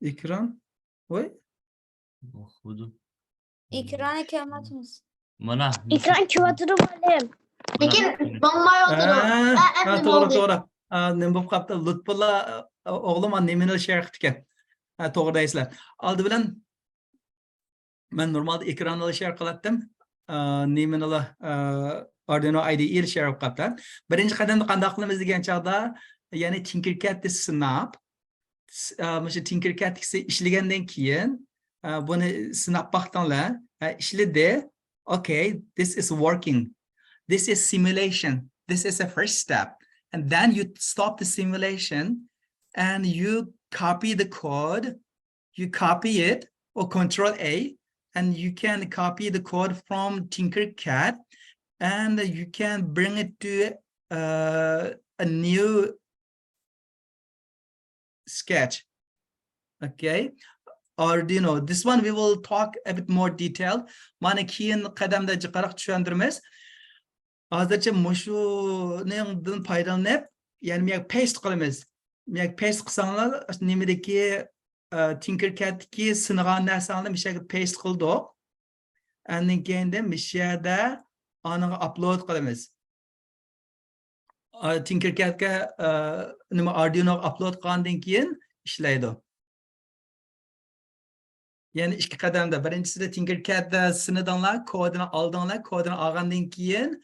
ekran. Voy. Ekranı kematınız. Mana. Ekran küvatırı muallim. Peki bomba To'g'ri. Nima bo'lib qapti? Lutfulla o'g'lim nimani share qilgan. To'g'ri deysizlar. Oldi bilan men normalda ekranni share qilatdim. Nimani Arduino IDE share qilib qapti. Birinchi qadamda qanday qilamiz degan chog'da, ya'ni Tinkercadni sinab, o'sha Tinkercad ishlagandan keyin buni sinab baqtinglar, ishladi. Okay, this is working. This is simulation. This is the first step. And then you stop the simulation and you copy the code. You copy it or Control A, and you can copy the code from Tinkercad and you can bring it to a new sketch. Okay. Arduino. This one we will talk a bit more detailed. Mana keyin qadamda jiqaroq tushuntiramiz. Hozircha mushuning foydalanib, ya'ni men paste qilamiz. Men paste qilsanglar, nimadagi Tinkercadki singan narsalarni mishaga paste qildik. Undan keyin mishada aniga upload qilamiz. Tinkercadga nima Arduino upload qilgandan keyin ishlaydi. Yani ikki qadamda. Birinchisida Tinkercadda sinadinglar, kodini oldinglar, kodini olgandan keyin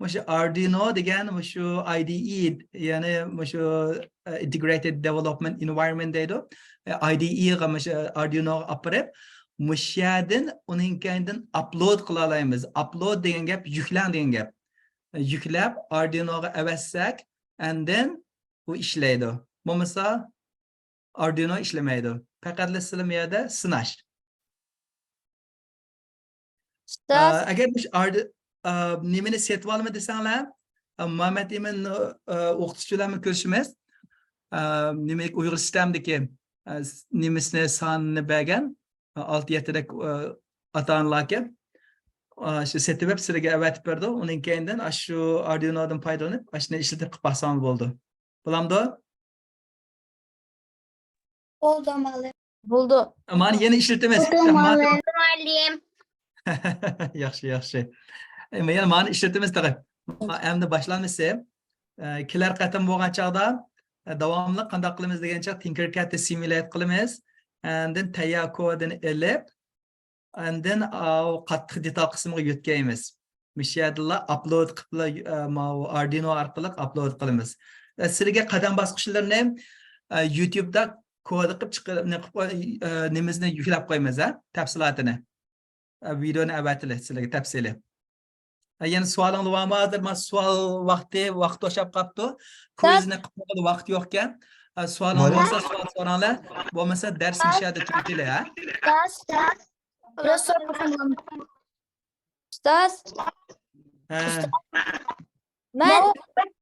shu Arduino degan shu IDE, ya'ni shu integrated development environment deydi. IDE'ga Arduino'ga apirib, mushadin uning kayindan upload qila olamiz. Upload degan gap yuklang degan gap. Yuklab Arduino'ga avazsak, and then u ishlaydi. Bo'lmasa Arduino ishlamaydi. Faqat sizlar bu yerda sinash. Ustoz, Agar biz nimani setib olma desanglar, Muhammad Emin o'qituvchilarni ko'rishimiz, nimaga Uyg'ur sistemdagi nimasini sonini bergan 6-7 dak ota-onalarga shu setib sizlarga avatib berdi. Uning keyindan shu Arduinodan foydalanib, shuni ishlatib qilib baxsam bo'ldi. Bo'lamdi? oldu malı. Buldu. Mana yana ishlatamiz. Muallim. Yaxshi, yaxshi. Yana mana ishlatamiz tag'in. Endi boshlanmasa, kelar qatam bo'lgan chaqda davomli qanday qilamiz degancha Tinkercad'ni simulate qilamiz. And then tayyor kodini elib, and then qattiq detal qismiga yetkazamiz. Mishadilla upload qilib Arduino orqali upload qilamiz. Sizlarga qadam bosqichlarni YouTube'da kod qilib chiqib nimizni yuklab qo'yamiz, tafsilotini. Videoni avatilib sizlarga tafsili. Yana savolingiz bormi? Hozir men savol vaqti o'xshab qolibdi. Quizni qilib vaqt yo'q ekan. Savolingiz bo'lsa savol so'ranglar. Bo'lmasa dars mishada tugatinglar. Ustoz, Ha. ben